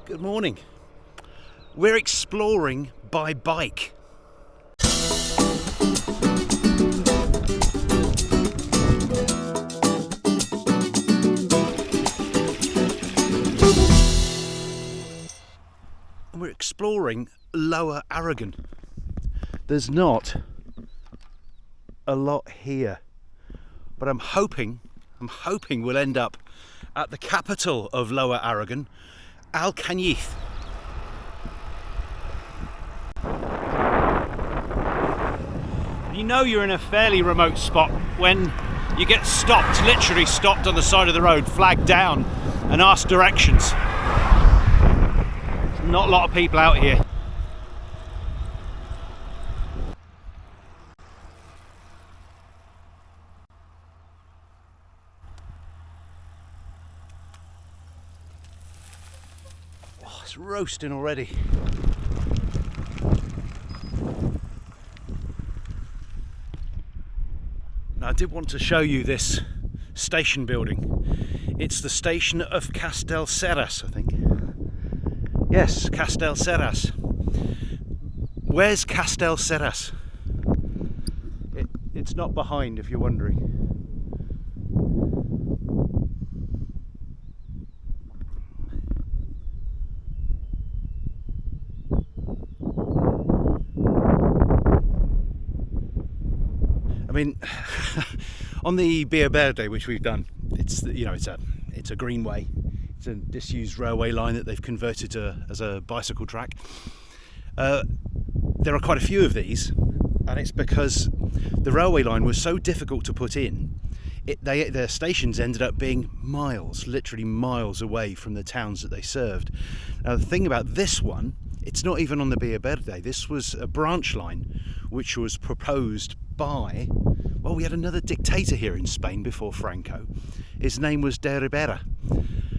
Good morning. We're exploring by bike. And we're exploring Lower Aragon. There's not a lot here, but I'm hoping we'll end up at the capital of Lower Aragon, Alcañiz. You know you're in a fairly remote spot when you get stopped, literally stopped on the side of the road, flagged down and asked directions. There's not a lot of people out here. Oh, it's roasting already. Now, I did want to show you this station building. It's the station of Castellserras, I think. Yes, Castellserras. Where's Castellserras? It's not behind, if you're wondering. I mean, on the Via Verde, which we've done, it's a greenway. It's a disused railway line that they've converted as a bicycle track. There are quite a few of these, and it's because the railway line was so difficult to put in. Their stations ended up being literally miles away from the towns that they served. Now, the thing about this one, it's not even on the Via Verde. This was a branch line which was proposed by, well, we had another dictator here in Spain before Franco. His name was de Ribera.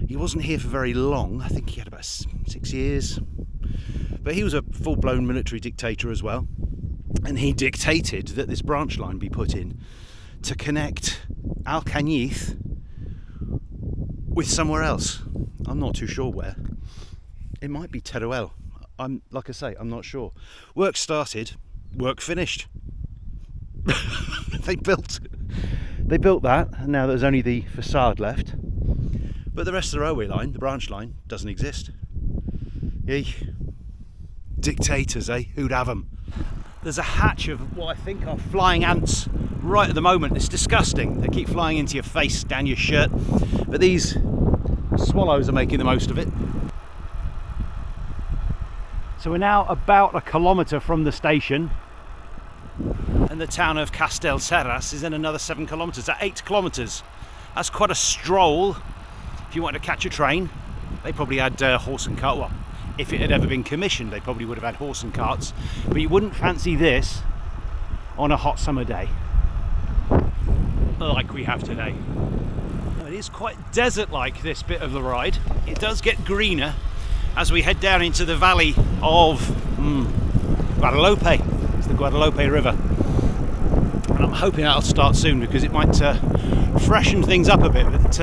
He wasn't here for very long. I think he had about 6 years. But he was a full-blown military dictator as well. And he dictated that this branch line be put in to connect Alcañiz with somewhere else. I'm not too sure where. It might be Teruel. Like I say, I'm not sure. Work started, work finished. They built that, and now there's only the facade left. But the rest of the railway line, the branch line, doesn't exist. Eek. Dictators, eh? Who'd have them? There's a hatch of what I think are flying ants right at the moment. It's disgusting. They keep flying into your face, down your shirt. But these swallows are making the most of it. So we're now about a kilometre from the station, and the town of Castellserras is in another 7 kilometres. That's 8 kilometres. That's quite a stroll if you want to catch a train. They probably had horse and cart. Well, if it had ever been commissioned, they probably would have had horse and carts. But you wouldn't fancy this on a hot summer day like we have today. It is quite desert-like, this bit of the ride. It does get greener as we head down into the valley of Guadalope. It's the Guadalope River. And I'm hoping that'll start soon because it might freshen things up a bit. But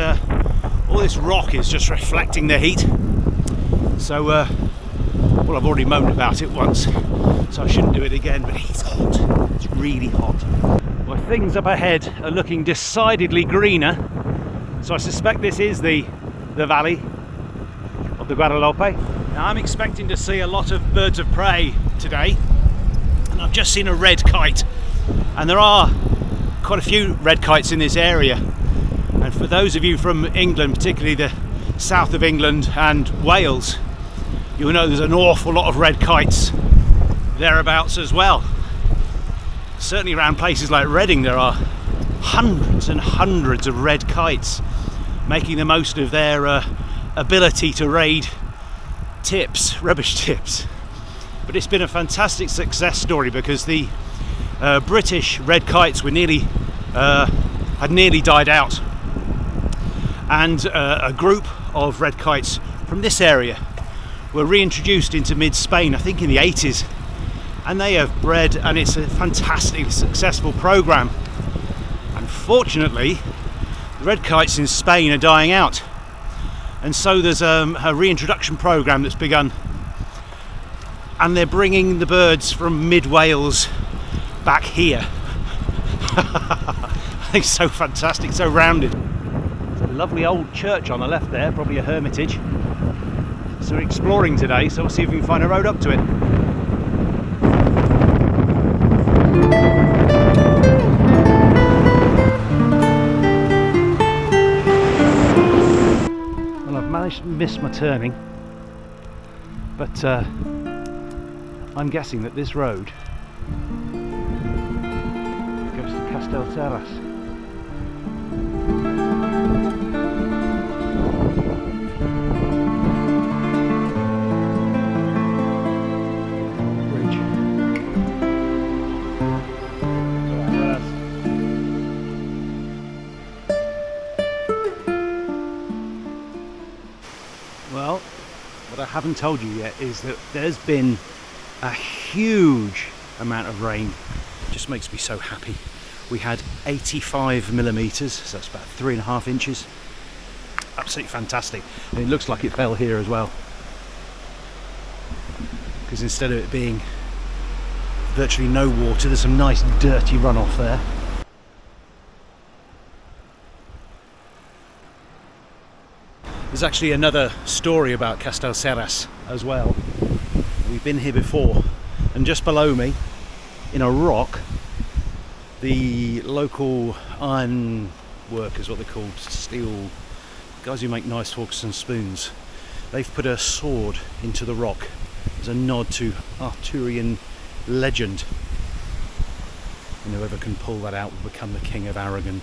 all this rock is just reflecting the heat. So, well, I've already moaned about it once, so I shouldn't do it again, but it's hot. It's really hot. Well, things up ahead are looking decidedly greener. So I suspect this is the valley of the Guadalope. Now, I'm expecting to see a lot of birds of prey today, and I've just seen a red kite, and there are quite a few red kites in this area. And for those of you from England, particularly the south of England and Wales, you'll know there's an awful lot of red kites thereabouts as well. Certainly around places like Reading there are hundreds and hundreds of red kites making the most of their ability to raid rubbish tips. But it's been a fantastic success story because the British red kites were had nearly died out, and a group of red kites from this area were reintroduced into mid-Spain, I think in the 80s, and they have bred, and it's a fantastically successful program. Unfortunately, the red kites in Spain are dying out, And so there's a reintroduction programme that's begun, and they're bringing the birds from mid-Wales back here. I think it's so fantastic, so rounded. There's a lovely old church on the left there, probably a hermitage. So we're exploring today, so we'll see if we can find a road up to it. Well, I've managed to miss my turning, but I'm guessing that this road goes to Castellterras. Bridge. Well, what I haven't told you yet is that there's been a huge amount of rain. It just makes me so happy. We had 85 millimeters, so that's about 3.5 inches. Absolutely fantastic. And it looks like it fell here as well, because instead of it being virtually no water, there's some nice dirty runoff there. There's actually another story about Castellterras as well. We've been here before, and just below me, in a rock, the local iron workers, what they're called, steel guys who make knives, forks and spoons, they've put a sword into the rock as a nod to Arthurian legend, and whoever can pull that out will become the King of Aragon,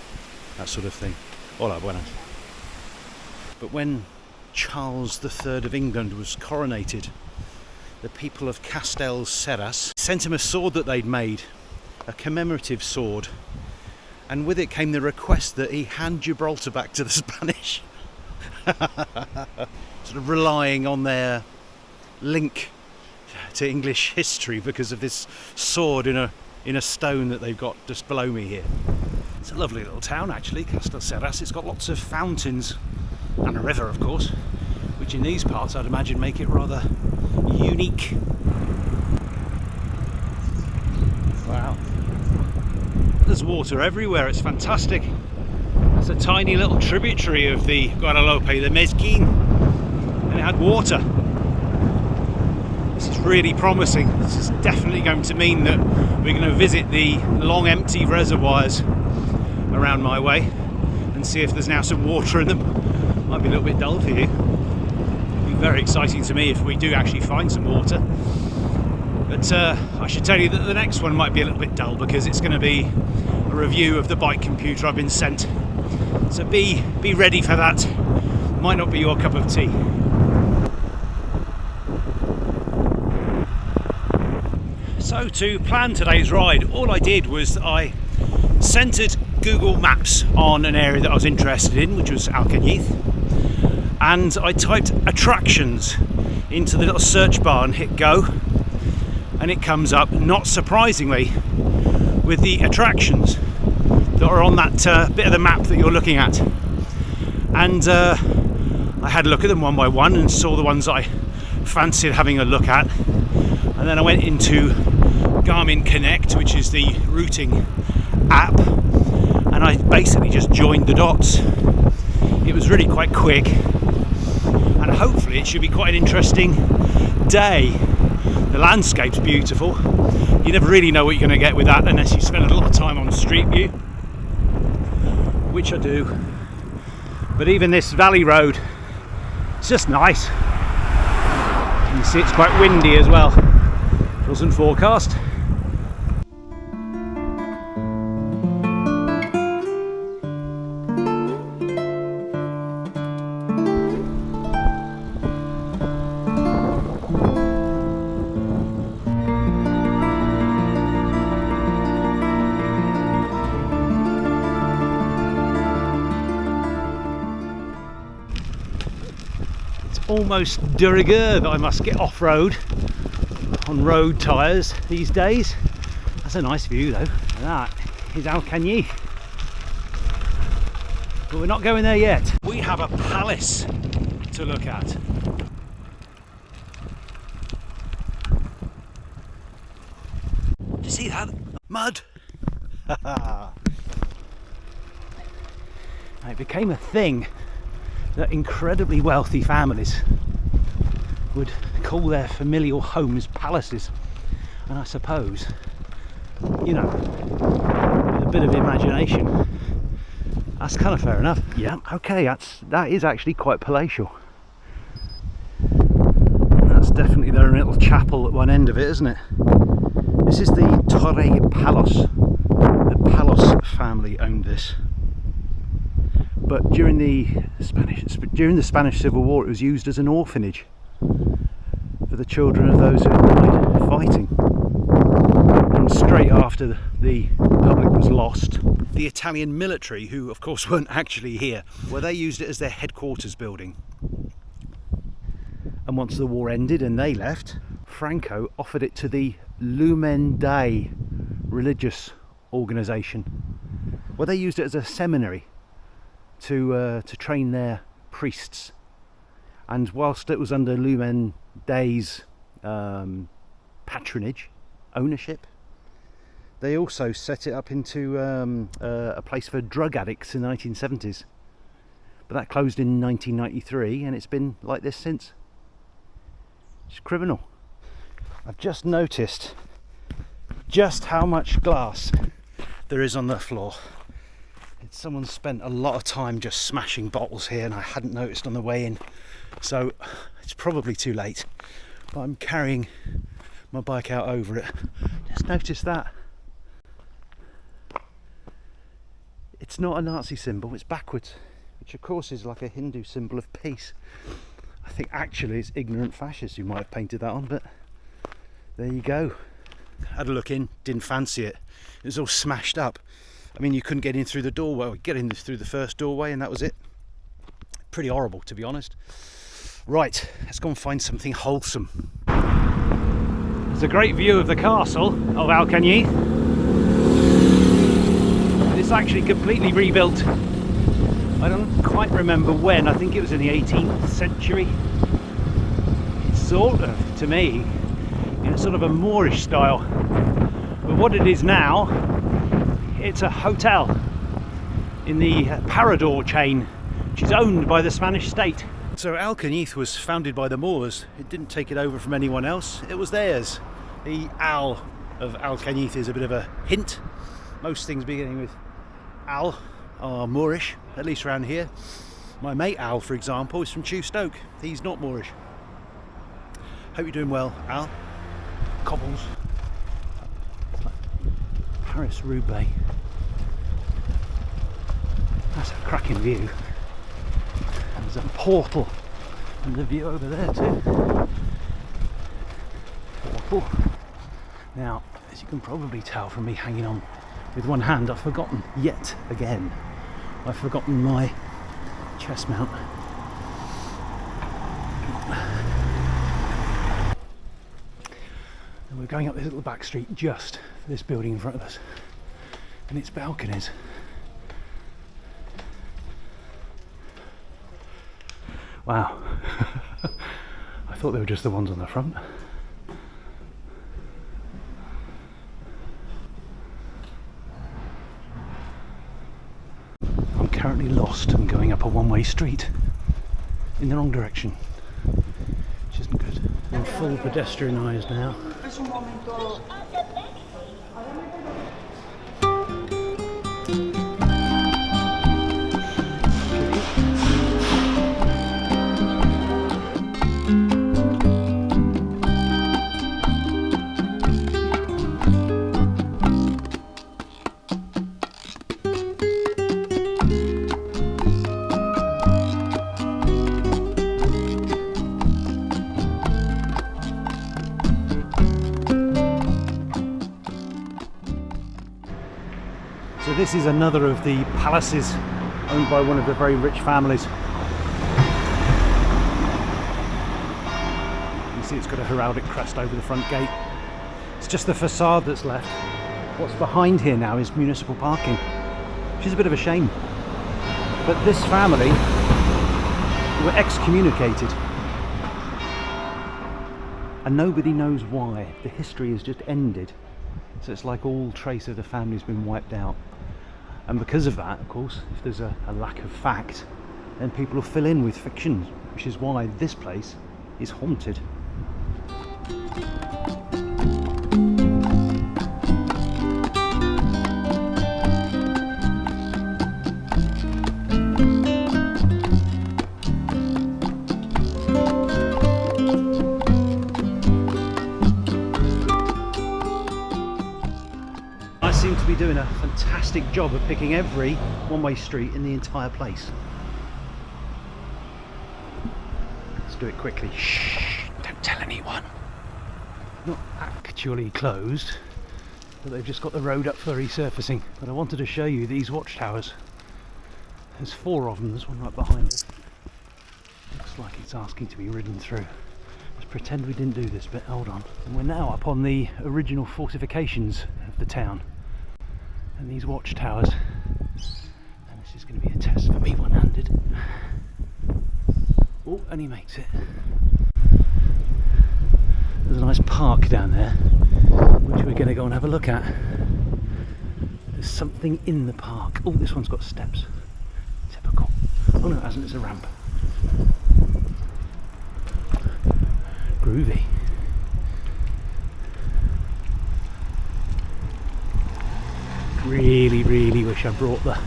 that sort of thing. Hola, buenas. But when Charles III of England was coronated, the people of Castellterras sent him a sword that they'd made, a commemorative sword, and with it came the request that he hand Gibraltar back to the Spanish. Sort of relying on their link to English history because of this sword in a stone that they've got just below me here. It's a lovely little town actually, Castellterras. It's got lots of fountains and a river, of course, which in these parts I'd imagine make it rather unique. Wow. There's water everywhere, it's fantastic. It's a tiny little tributary of the Guadalope, the Mezquin, and it had water. This is really promising. This is definitely going to mean that we're going to visit the long empty reservoirs around my way and see if there's now some water in them. Might be a little bit dull for you. It'll be very exciting to me if we do actually find some water. But I should tell you that the next one might be a little bit dull because it's going to be a review of the bike computer I've been sent. So be ready for that. Might not be your cup of tea. So to plan today's ride, all I did was I centered Google Maps on an area that I was interested in, which was Alcañiz, and I typed attractions into the little search bar and hit go, and it comes up, not surprisingly, with the attractions that are on that bit of the map that you're looking at. And I had a look at them one by one and saw the ones I fancied having a look at, and then I went into Garmin Connect, which is the routing app, and I basically just joined the dots. It was really quite quick, and hopefully it should be quite an interesting day. The landscape's beautiful. You never really know what you're going to get with that unless you spend a lot of time on Street View, which I do. But even this valley road, it's just nice. You can see it's quite windy as well. Wasn't forecast. Almost de rigueur that I must get off-road on road tyres these days. That's a nice view though. That is Alcañiz. But we're not going there yet. We have a palace to look at. Did you see that? Mud! It became a thing that incredibly wealthy families would call their familial homes palaces. And I suppose, you know, with a bit of imagination, that's kind of fair enough. Yeah, okay, that is actually quite palatial. And that's definitely their little chapel at one end of it, isn't it? This is the Torre Palos. The Palos family owned this. But during the Spanish Civil War, it was used as an orphanage for the children of those who had died fighting. And straight after the Republic was lost, the Italian military, who of course weren't actually here, well, they used it as their headquarters building. And once the war ended and they left, Franco offered it to the Lumen Dei religious organisation. Well, they used it as a seminary to train their priests. And whilst it was under Lumen Dei's patronage, ownership, they also set it up into a place for drug addicts in the 1970s. But that closed in 1993 and it's been like this since. It's criminal. I've just noticed just how much glass there is on the floor. Someone spent a lot of time just smashing bottles here and I hadn't noticed on the way in. So it's probably too late. But I'm carrying my bike out over it. Just notice that. It's not a Nazi symbol, it's backwards, which of course is like a Hindu symbol of peace. I think actually it's ignorant fascists who might have painted that on, but there you go. Had a look in, didn't fancy it. It was all smashed up. I mean, you couldn't get in through the doorway. Well, get in through the first doorway and that was it. Pretty horrible, to be honest. Right, let's go and find something wholesome. There's a great view of the castle of Alcañiz. It's actually completely rebuilt. I don't quite remember when. I think it was in the 18th century. It's sort of, to me, in sort of a Moorish style. But what it is now, it's a hotel in the Parador chain, which is owned by the Spanish state. So Alcañiz was founded by the Moors. It didn't take it over from anyone else, it was theirs. The Al of Alcañiz is a bit of a hint. Most things beginning with Al are Moorish, at least around here. My mate Al, for example, is from Chewstoke. He's not Moorish. Hope you're doing well, Al. Cobbles. Paris Roubaix. That's a cracking view. There's a portal and the view over there too. Portal. Now, as you can probably tell from me hanging on with one hand, I've forgotten yet again. I've forgotten my chest mount. And we're going up this little back street just for this building in front of us and its balconies. Wow. I thought they were just the ones on the front. I'm currently lost and going up a one-way street in the wrong direction, which isn't good. I'm full pedestrianised now. So this is another of the palaces owned by one of the very rich families. You see it's got a heraldic crest over the front gate. It's just the facade that's left. What's behind here now is municipal parking, which is a bit of a shame. But this family were excommunicated. And nobody knows why. The history has just ended. So it's like all trace of the family's been wiped out. And because of that, of course, if there's a lack of fact, then people will fill in with fiction, which is why this place is haunted. Seem to be doing a fantastic job of picking every one-way street in the entire place. Let's do it quickly. Shh, don't tell anyone. Not actually closed, but they've just got the road up for resurfacing. But I wanted to show you these watchtowers. There's 4 of them, there's one right behind us. Looks like it's asking to be ridden through. Let's pretend we didn't do this bit, hold on. And we're now up on the original fortifications of the town. And these watchtowers, and this is going to be a test for me one-handed. Oh, and he makes it. There's a nice park down there, which we're going to go and have a look at. There's something in the park. Oh, this one's got steps. Typical. Oh no, it hasn't, it's a ramp. Groovy. Really wish I brought the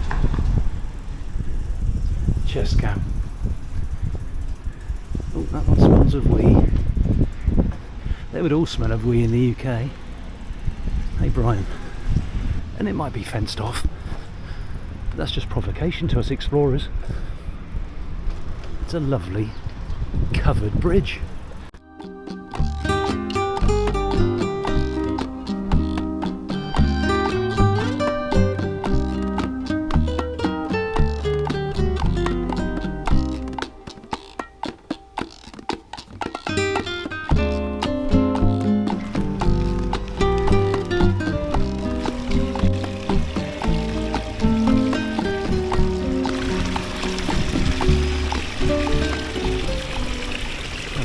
chest cam. Oh, that one smells of wee. They would all smell of wee in the UK. Hey Brian. And it might be fenced off, but that's just provocation to us explorers. It's a lovely covered bridge.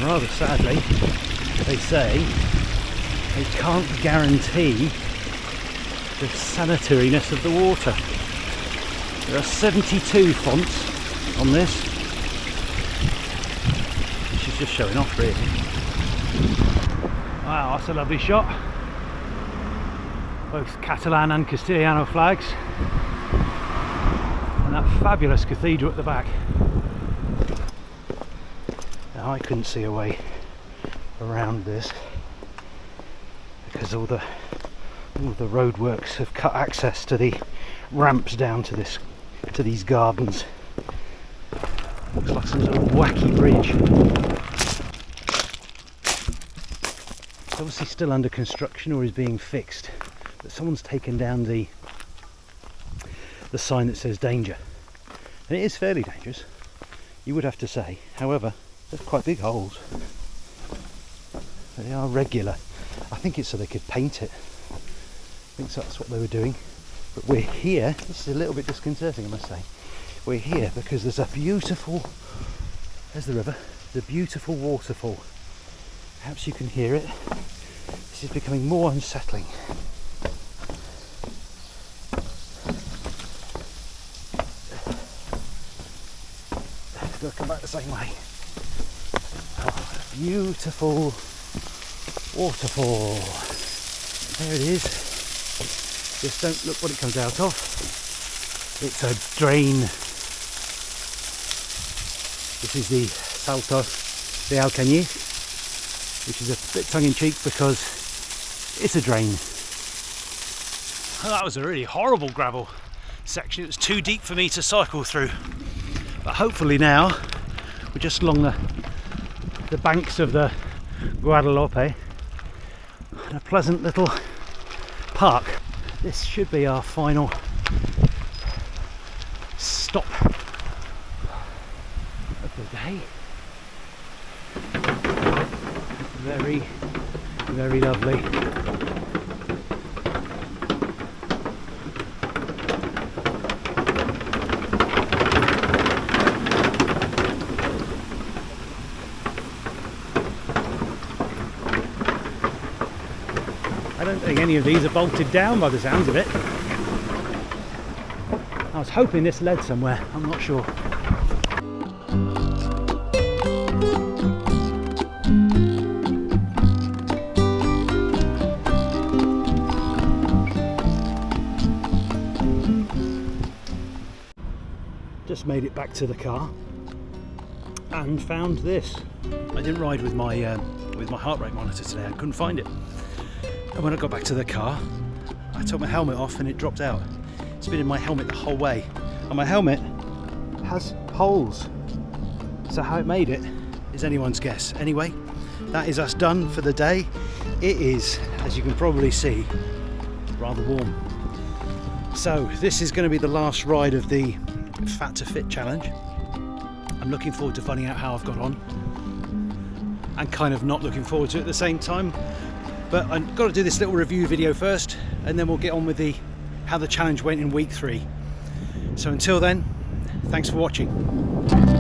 Rather sadly, they say they can't guarantee the sanitariness of the water. There are 72 fonts on this, which is just showing off really. Wow, that's a lovely shot. Both Catalan and Castellano flags, and that fabulous cathedral at the back. I couldn't see a way around this because all the roadworks have cut access to the ramps down to these gardens. Looks like some sort of wacky bridge. It's obviously still under construction or is being fixed, but someone's taken down the sign that says danger, and it is fairly dangerous, you would have to say. However, there's quite big holes. They are regular. I think it's so they could paint it. I think that's what they were doing. But we're here, this is a little bit disconcerting I must say. We're here because there's a beautiful, there's the river, the beautiful waterfall. Perhaps you can hear it. This is becoming more unsettling. Do I come back the same way? Beautiful waterfall. There it is. Just don't look what it comes out of. It's a drain. This is the Salto de Alcañiz, which is a bit tongue-in-cheek because it's a drain. Well, that was a really horrible gravel section. It was too deep for me to cycle through. But hopefully now we're just along the banks of the Guadalope and a pleasant little park. This should be our final stop of the day. Very, very lovely. don't think any of these are bolted down by the sounds of it. I was hoping this led somewhere, I'm not sure. Just made it back to the car and found this. I didn't ride with my heart rate monitor today, I couldn't find it. And when I got back to the car, I took my helmet off and it dropped out. It's been in my helmet the whole way. And my helmet has holes. So how it made it is anyone's guess. Anyway, that is us done for the day. It is, as you can probably see, rather warm. So this is going to be the last ride of the Fat to Fit challenge. I'm looking forward to finding out how I've got on, and kind of not looking forward to it at the same time. But I've got to do this little review video first, and then we'll get on with how the challenge went in week 3. So until then, thanks for watching.